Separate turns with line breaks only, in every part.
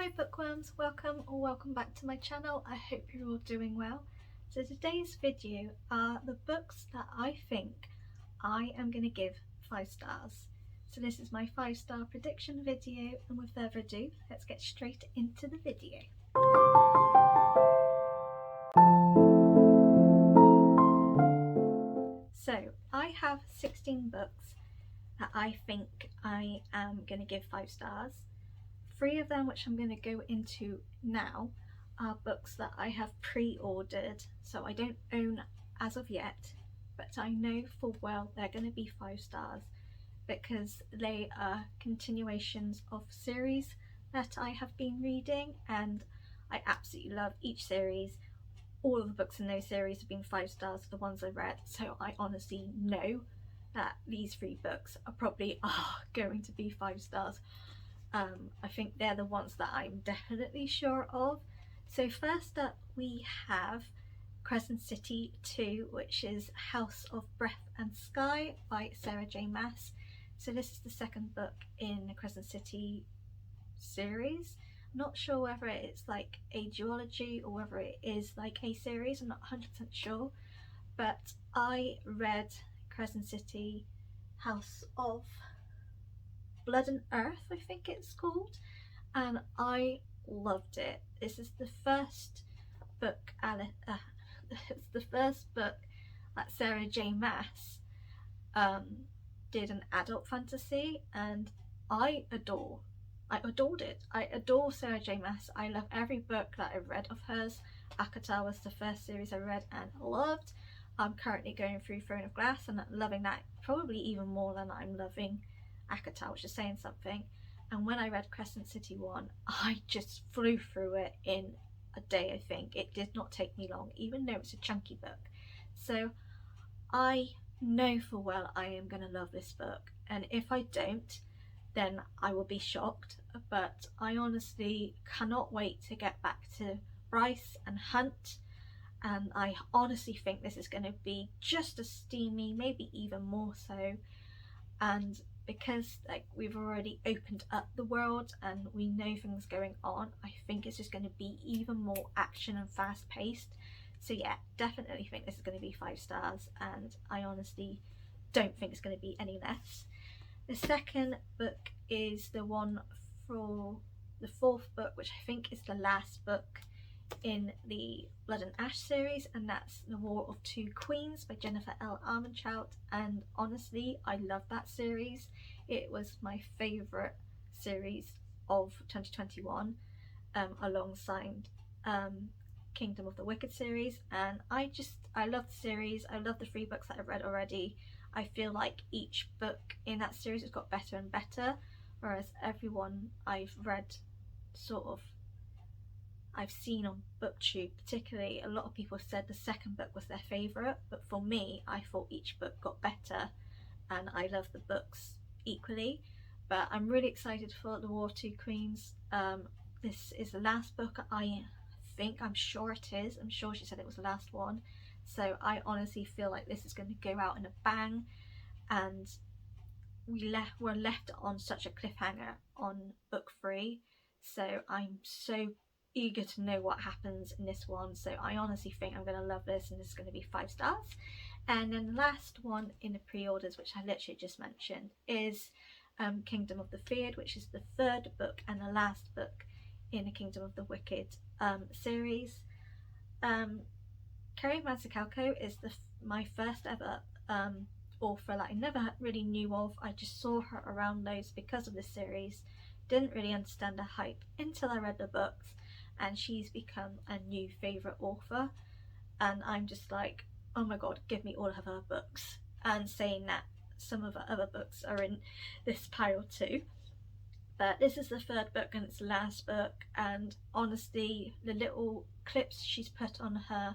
Hi bookworms, welcome back to my channel. I hope you're all doing well. So today's video are the books that I think I am going to give 5 stars. So this is my 5-star prediction video, and with further ado, let's get straight into the video. So I have 16 books that I think I am going to give 5 stars. 3 of them, which I'm going to go into now, are books that I have pre-ordered, so I don't own as of yet, but I know full well they're going to be 5 stars because they are continuations of series that I have been reading, and I absolutely love each series. All of the books in those series have been 5 stars for the ones I read, so I honestly know that these 3 books are probably going to be 5 stars. I think they're the ones that I'm definitely sure of. So first up we have Crescent City 2, which is House of Breath and Sky by Sarah J Maas. So this is the second book in the Crescent City series. I'm not sure whether it's like a duology or whether it is like a series, I'm not 100% sure, but I read Crescent City House of Blood and Earth, I think it's called, and I loved it. This is the first book it's the first book that Sarah J Maas did an adult fantasy, and I adored it. I adore Sarah J Maas. I love every book that I've read of hers. Akatar was the first series I read and loved. I'm currently going through Throne of Glass and loving that probably even more than I'm loving Akatar, which is saying something. And when I read Crescent City 1, I just flew through it in a day. I think it did not take me long, even though it's a chunky book. So I know full well I am going to love this book, and if I don't, then I will be shocked. But I honestly cannot wait to get back to Bryce and Hunt, and I honestly think this is going to be just as steamy, maybe even more so. And because we've already opened up the world and we know things going on, I think it's just going to be even more action and fast paced. So yeah, definitely think this is going to be 5 stars, and I honestly don't think it's going to be any less. The second book is the one for the 4th book, which I think is the last book in the Blood and Ash series, and that's The War of Two Queens by Jennifer L. Armentrout. And honestly, I love that series. It was my favourite series of 2021, alongside Kingdom of the Wicked series, and I love the series. I love the 3 books that I've read already. I feel like each book in that series has got better and better, whereas everyone I've read I've seen on BookTube particularly, a lot of people said the second book was their favourite, but for me I thought each book got better, and I love the books equally. But I'm really excited for The War of Two Queens. This is the last book, I'm sure it is. I'm sure she said it was the last one, so I honestly feel like this is going to go out in a bang, and we're left on such a cliffhanger on book 3, so I'm so eager to know what happens in this one. So I honestly think I'm going to love this, and this is going to be 5 stars. And then the last one in the pre-orders, which I literally just mentioned, is Kingdom of the Feared, which is the 3rd book and the last book in the Kingdom of the Wicked series. Kerri Mazzucato is my first ever author that I never really knew of. I just saw her around loads because of this series, didn't really understand the hype until I read the books, and she's become a new favourite author, and I'm just like, oh my god, give me all of her books. And saying that, some of her other books are in this pile too, but this is the 3rd book and it's the last book, and honestly the little clips she's put on her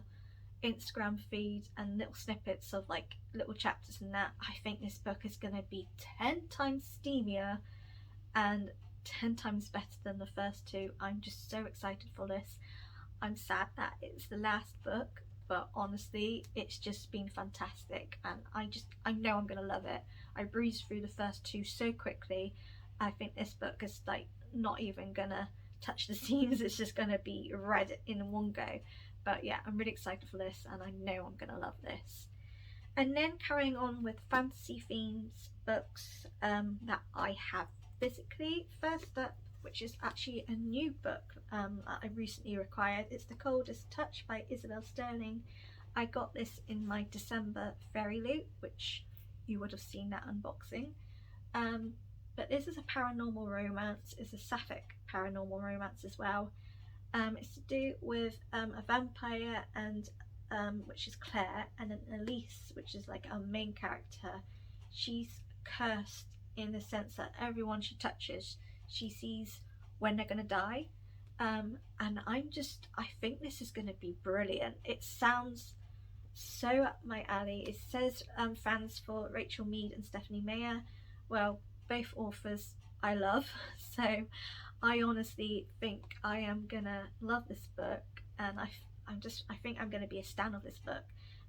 Instagram feed and little snippets of like little chapters and that, I think this book is going to be 10 times steamier and 10 times better than the first 2. I'm just so excited for this. I'm sad that it's the last book, but honestly it's just been fantastic, and I know I'm gonna love it. I breezed through the first 2 so quickly. I think this book is like not even gonna touch the seams, it's just going to be red in one go. But yeah, I'm really excited for this, and I know I'm going to love this. And then carrying on with fantasy themes books that I have physically. First up, which is actually a new book that I recently acquired. It's The Coldest Touch by Isabel Sterling. I got this in my December fairy loot, which you would have seen that unboxing. But this is a paranormal romance. It's a sapphic paranormal romance as well. It's to do with a vampire, and which is Claire, and then Elise, which is like our main character. She's cursed in the sense that everyone she touches, she sees when they're going to die. And I think this is going to be brilliant. It sounds so up my alley. It says fans for Rachel Mead and Stephanie Meyer. Well, both authors I love, so I honestly think I am gonna love this book, and I think I'm gonna be a stan of this book.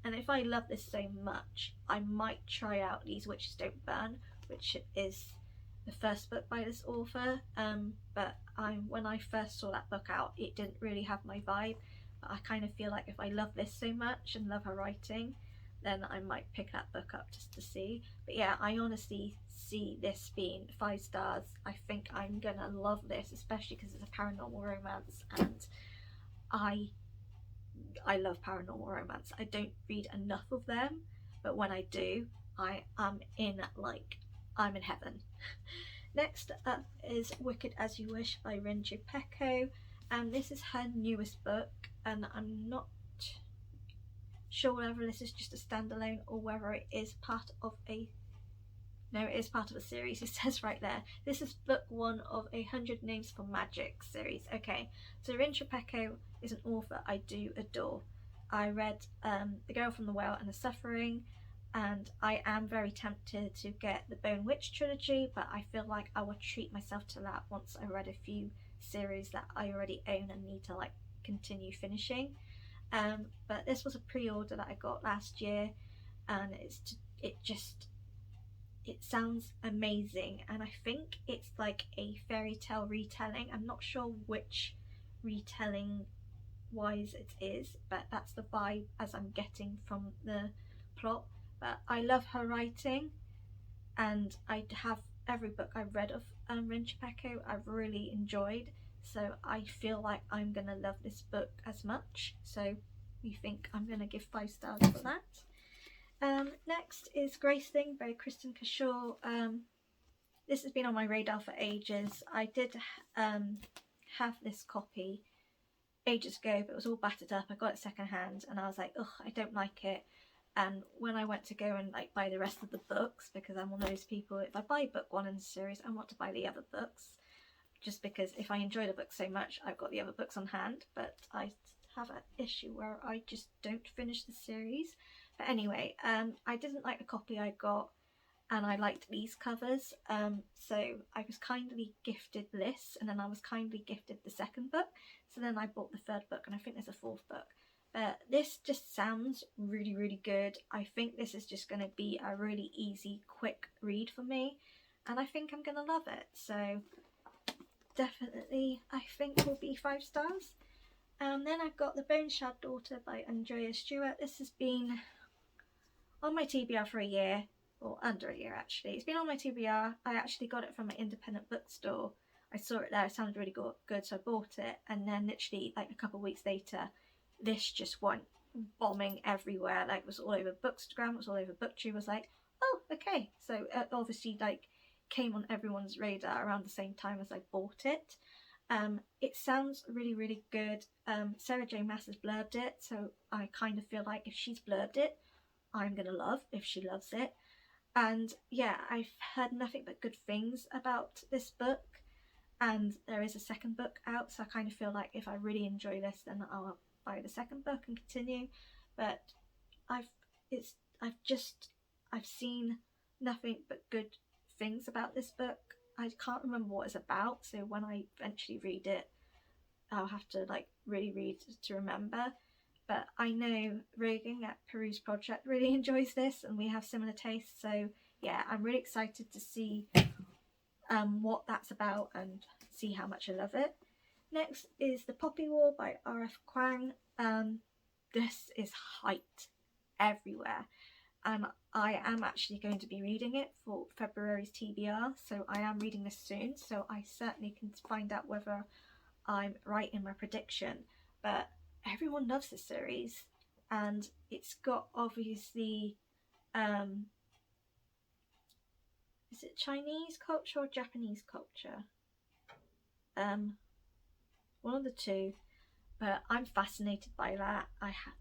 And if I love this so much, I might try out These Witches Don't Burn, which is the first book by this author. But when I first saw that book out, it didn't really have my vibe. But I kind of feel like if I love this so much and love her writing, then I might pick that book up just to see. But yeah, I honestly see this being 5 stars. I think I'm gonna love this, especially because it's a paranormal romance, and I love paranormal romance. I don't read enough of them, but when I do, I'm in heaven. Next up is Wicked As You Wish by Rinju Pecco, and this is her newest book, and I'm not sure whether this is just a standalone or whether it is part of a series. It says right there, this is book 1 of 100 Names for Magic series. Okay, so Rinju Pecco is an author I do adore. I read The Girl from the Well and The Suffering, and I am very tempted to get the Bone Witch trilogy, but I feel like I will treat myself to that once I read a few series that I already own and need to continue finishing. But this was a pre-order that I got last year, and it sounds amazing, and I think it's like a fairy tale retelling. I'm not sure which retelling wise it is, but that's the vibe as I'm getting from the plot. But I love her writing, and I have every book I've read of Rinju Pecco I've really enjoyed, so I feel like I'm gonna love this book as much. So we think I'm gonna give 5 stars for that. Next is Graceling by Kristen Cashaw. This has been on my radar for ages. I did have this copy ages ago, but it was all battered up. I got it second hand, and I was like, ugh, I don't like it. And when I went to go and buy the rest of the books, because I'm one of those people, if I buy book 1 in the series, I want to buy the other books, just because if I enjoy the book so much, I've got the other books on hand. But I have an issue where I just don't finish the series. But anyway, I didn't like the copy I got, and I liked these covers, so I was kindly gifted this, and then I was kindly gifted the second book, so then I bought the third book, and I think there's a fourth book. But this just sounds really, really good. I think this is just going to be a really easy, quick read for me, and I think I'm going to love it. So definitely, I think will be 5 stars. Then I've got The Boneshard Daughter by Andrea Stewart. This has been on my TBR for a year, or under a year actually. It's been on my TBR. I actually got it from an independent bookstore. I saw it there, it sounded really good, so I bought it, and then literally a couple of weeks later, this just went bombing everywhere. It was all over Bookstagram, it was all over BookTube. I was like, oh, okay. So it obviously came on everyone's radar around the same time as I bought it. It sounds really, really good. Sarah J Maas has blurbed it, so I kind of feel like if she's blurbed it, I'm gonna love if she loves it. And yeah, I've heard nothing but good things about this book, and there is a second book out, so I kind of feel like if I really enjoy this, then I'll buy the second book and continue. But I've seen nothing but good things about this book. I can't remember what it's about, so when I eventually read it, I'll have to really read to remember. But I know Reagan at Peruse Project really enjoys this, and we have similar tastes, so yeah, I'm really excited to see what that's about and see how much I love it. Next is The Poppy War by R.F. Kuang. This is hyped everywhere, and I am actually going to be reading it for February's TBR, so I am reading this soon, so I certainly can find out whether I'm right in my prediction. But everyone loves this series, and it's got obviously is it Chinese culture or Japanese culture? One of the two. But I'm fascinated by that.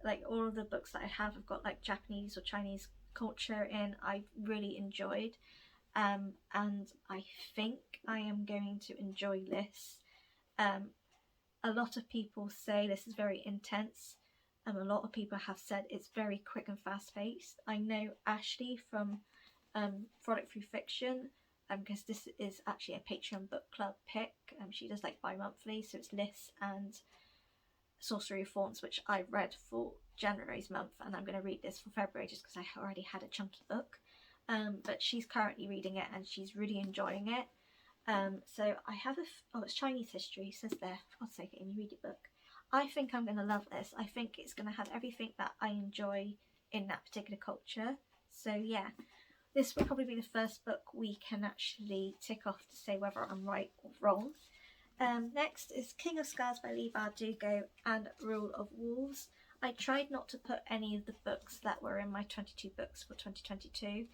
Like all of the books that I have got like Japanese or Chinese culture in. I've really enjoyed, and I think I am going to enjoy this. A lot of people say this is very intense, and a lot of people have said it's very quick and fast paced. I know Ashley from Frolic Through Fiction, because this is actually a Patreon book club pick. She does like bi-monthly, so it's Liss and Sorcery of Thorns, which I read for January's month, and I'm going to read this for February just because I already had a chunky book. But she's currently reading it and she's really enjoying it. So I have it's Chinese history, it says there. For God's sake, Amy, read your book. I think I'm going to love this. I think it's going to have everything that I enjoy in that particular culture. So yeah, this will probably be the first book we can actually tick off to say whether I'm right or wrong. Next is King of Scars by Leigh Bardugo and Rule of Wolves. I tried not to put any of the books that were in my 22 books for 2022,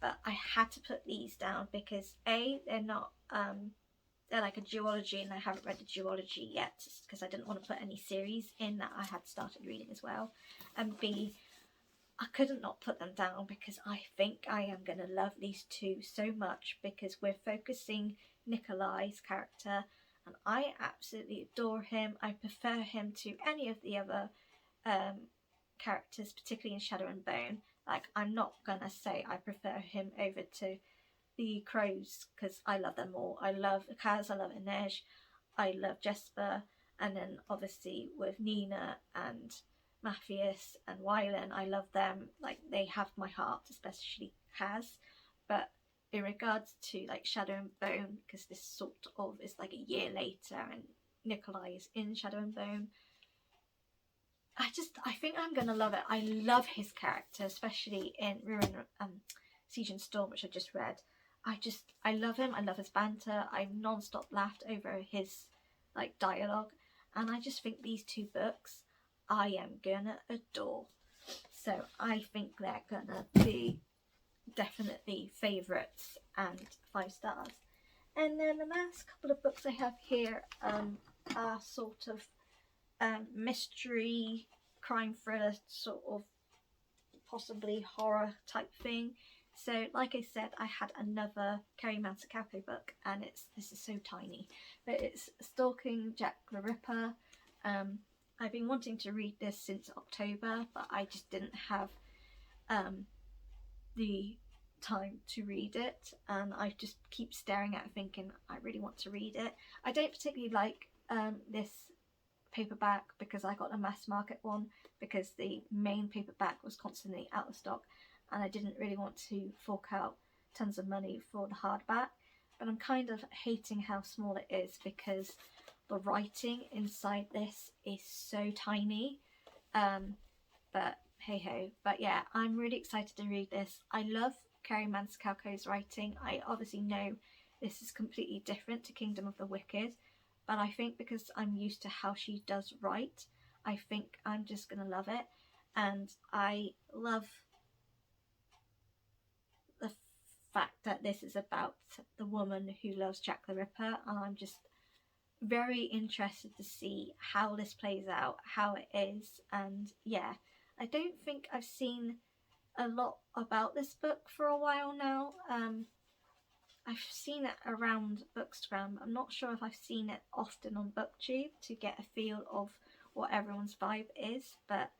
but I had to put these down because A, they're not, they're like a duology, and I haven't read the duology yet because I didn't want to put any series in that I had started reading as well, and B, I couldn't not put them down because I think I am going to love these two so much because we're focusing Nikolai's character, and I absolutely adore him. I prefer him to any of the other characters, particularly in Shadow and Bone. Like, I'm not gonna say I prefer him over to the Crows because I love them all. I love Kaz, I love Inej, I love Jesper, and then obviously with Nina and Matthias and Wylan, I love them. Like, they have my heart, especially Kaz. But in regards to like Shadow and Bone, because this sort of is like a year later and Nikolai is in Shadow and Bone, I think I'm gonna love it. I love his character, especially in Siege and Storm, which I just read. I love him. I love his banter. I non-stop laughed over his like dialogue, and I just think these two books I am gonna adore. So I think they're gonna be definitely favourites and 5 stars. And then the last couple of books I have here are sort of mystery, crime thriller, sort of possibly horror type thing. So like I said, I had another Kerry Mansakauko book, and this is so tiny, but it's Stalking Jack the Ripper. I've been wanting to read this since October, but I just didn't have the time to read it, and I just keep staring at it thinking I really want to read it. I don't particularly like this paperback because I got a mass market one because the main paperback was constantly out of stock, and I didn't really want to fork out tons of money for the hardback. But I'm kind of hating how small it is because the writing inside this is so tiny. But hey ho. But yeah, I'm really excited to read this. I love Kerry Mansakauko's writing. I obviously know this is completely different to Kingdom of the Wicked, but I think because I'm used to how she does write, I think I'm just gonna love it. And I love the fact that this is about the woman who loves Jack the Ripper, and I'm just very interested to see how this plays out, how it is. And yeah, I don't think I've seen a lot about this book for a while now. I've seen it around Bookstagram. I'm not sure if I've seen it often on BookTube to get a feel of what everyone's vibe is, but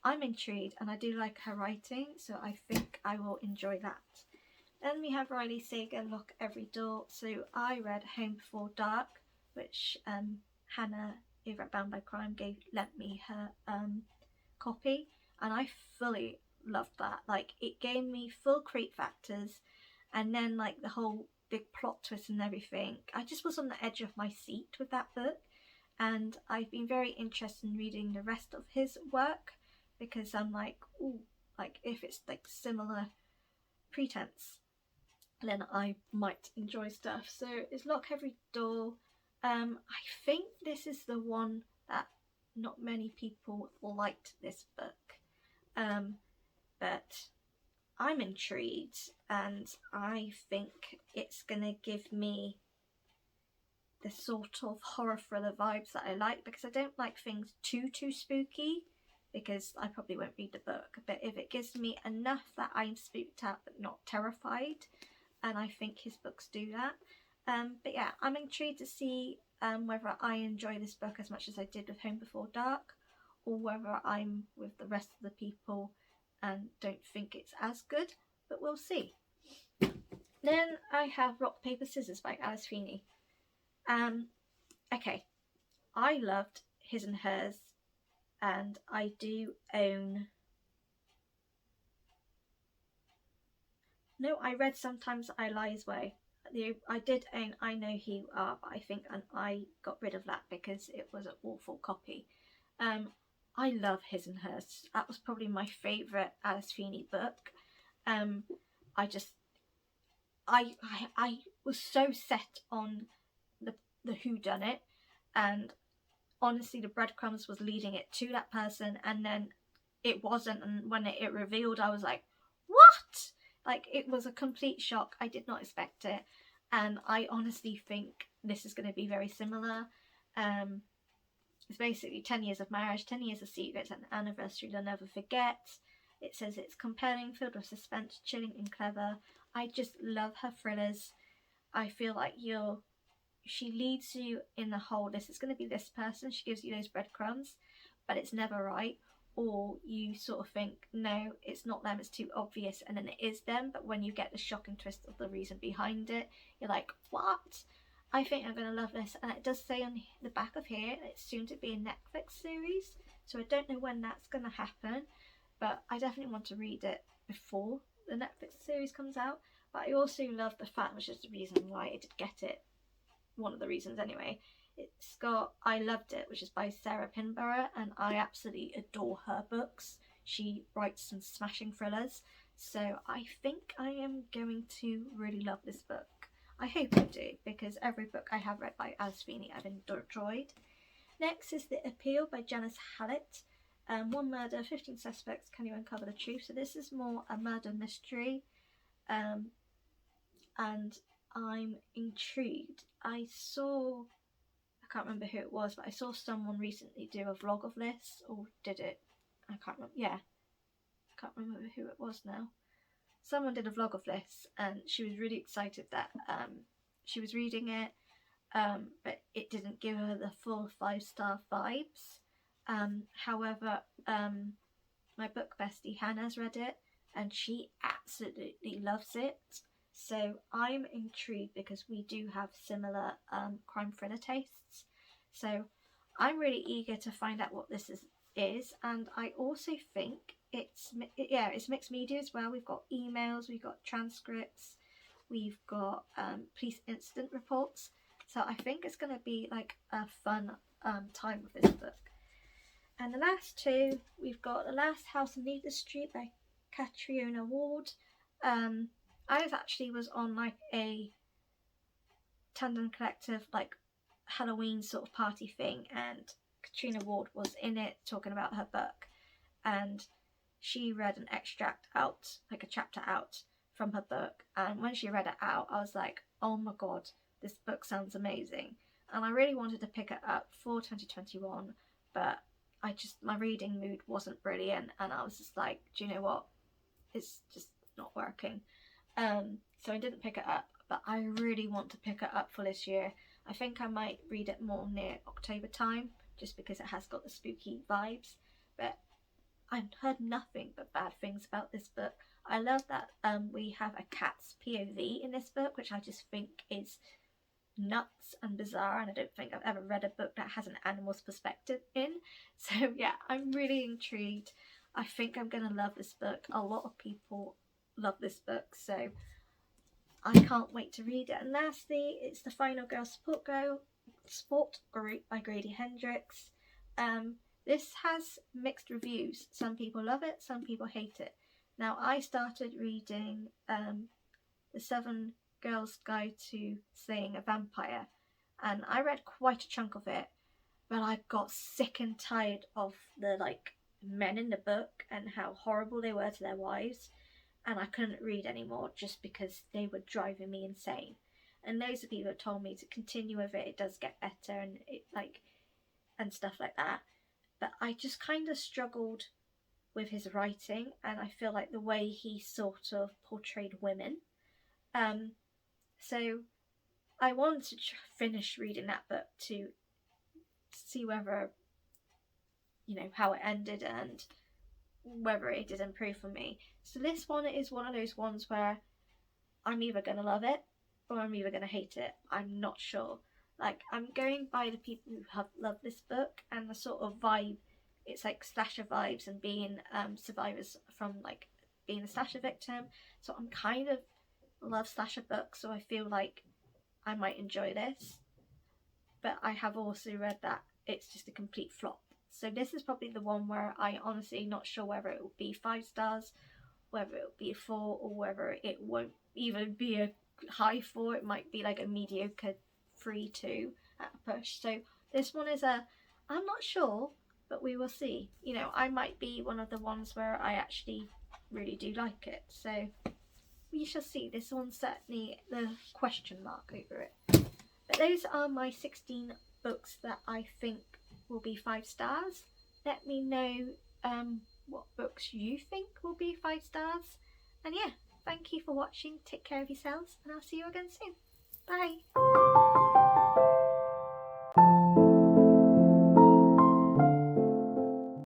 I'm intrigued and I do like her writing, so I think I will enjoy that. Then we have Riley Sager, Lock Every Door. So I read Home Before Dark, which Hannah over at Bound by Crime lent me her copy, and I fully loved that. Like, it gave me full creep factors, and then like the whole big plot twist and everything. I just was on the edge of my seat with that book, and I've been very interested in reading the rest of his work because I'm like, ooh, like if it's like similar pretense, then I might enjoy stuff. So it's Lock Every Door. I think this is the one that not many people liked this book, but I'm intrigued, and I think it's gonna give me the sort of horror thriller vibes that I like, because I don't like things too spooky, because I probably won't read the book. But if it gives me enough that I'm spooked out but not terrified, and I think his books do that. But yeah, I'm intrigued to see whether I enjoy this book as much as I did with Home Before Dark, or whether I'm with the rest of the people and don't think it's as good, but we'll see. Then I have Rock, Paper, Scissors by Alice Feeney. Okay, I loved His and Hers, and I do own... No, I read Sometimes I Lie His Way. I did own I Know Who You Are, but I think I got rid of that because it was an awful copy. I love His and Hers. That was probably my favourite Alice Feeney book. I was so set on the whodunit, and honestly the breadcrumbs was leading it to that person, and then it wasn't, and when it revealed, I was like, what? Like, it was a complete shock. I did not expect it, and I honestly think this is going to be very similar. It's basically 10 years of marriage, 10 years of secrets, and an anniversary they'll never forget. It says it's compelling, filled with suspense, chilling and clever. I just love her thrillers. I feel like she leads you in the whole, this is going to be this person. She gives you those breadcrumbs, but it's never right. Or you sort of think, no, it's not them, it's too obvious, and then it is them. But when you get the shocking twist of the reason behind it, you're like, what? I think I'm going to love this. And it does say on the back of here, it's soon to be a Netflix series. So I don't know when that's going to happen, but I definitely want to read it before the Netflix series comes out. But I also love the fact, which is the reason why I did get it, one of the reasons anyway, it's got I Loved It, which is by Sarah Pinborough, and I absolutely adore her books. She writes some smashing thrillers, so I think I am going to really love this book. I hope I do, because every book I have read by Alice Feeney I've enjoyed. Next is The Appeal by Janice Hallett. One murder, 15 suspects, can you uncover the truth? So this is more a murder mystery, and I'm intrigued. I can't remember who it was, but I saw someone recently do a vlog of this, or did it? I can't remember. Yeah, I can't remember who it was now. Someone did a vlog of this, and she was really excited that she was reading it, but it didn't give her the full 5-star vibes. However, my book bestie Hannah's read it, and she absolutely loves it. So I'm intrigued because we do have similar crime thriller tastes. So I'm really eager to find out what this is, and I also think it's mixed media as well. We've got emails, we've got transcripts, we've got police incident reports. So I think it's going to be like a fun time with this book. And the last two, we've got The Last House on Needle Street by Catriona Ward. I was on like a Tandem Collective like Halloween sort of party thing, and Katrina Ward was in it talking about her book, and she read an extract out, like a chapter out from her book, and when she read it out, I was like, oh my god, this book sounds amazing. And I really wanted to pick it up for 2021, but my reading mood wasn't brilliant, and I was just like, do you know what, it's just not working. So I didn't pick it up, but I really want to pick it up for this year. I think I might read it more near October time, just because it has got the spooky vibes, but I've heard nothing but bad things about this book. I love that we have a cat's POV in this book, which I just think is nuts and bizarre, and I don't think I've ever read a book that has an animal's perspective in. So yeah, I'm really intrigued. I think I'm going to love this book. A lot of people love this book, so I can't wait to read it. And lastly, it's The Final Girl Support Sport Group by Grady Hendrix. This has mixed reviews. Some people love it, some people hate it. Now, I started reading The 7 Girls' Guide to Slaying a Vampire, and I read quite a chunk of it, but I got sick and tired of the men in the book and how horrible they were to their wives, and I couldn't read anymore just because they were driving me insane. And loads of people told me to continue with it. It does get better, and it and stuff like that. But I just kind of struggled with his writing, and I feel like the way he sort of portrayed women. So I wanted to finish reading that book to see whether, how it ended and whether it did improve for me. So this one is one of those ones where I'm either going to love it or I'm either going to hate it. I'm not sure. I'm going by the people who have loved this book and the sort of vibe. It's like slasher vibes and being survivors from being a slasher victim. So I'm kind of love slasher books, so I feel like I might enjoy this. But I have also read that it's just a complete flop. So this is probably the one where I honestly not sure whether it will be 5 stars, whether it will be a 4, or whether it won't even be a high 4. It might be like a mediocre 3-2 at a push. So this one is I'm not sure, but we will see. I might be one of the ones where I actually really do like it. So we shall see. This one's certainly the question mark over it. But those are my 16 books that I think will be 5 stars. Let me know what books you think will be 5 stars. And yeah, thank you for watching. Take care of yourselves, and I'll see you again soon. Bye.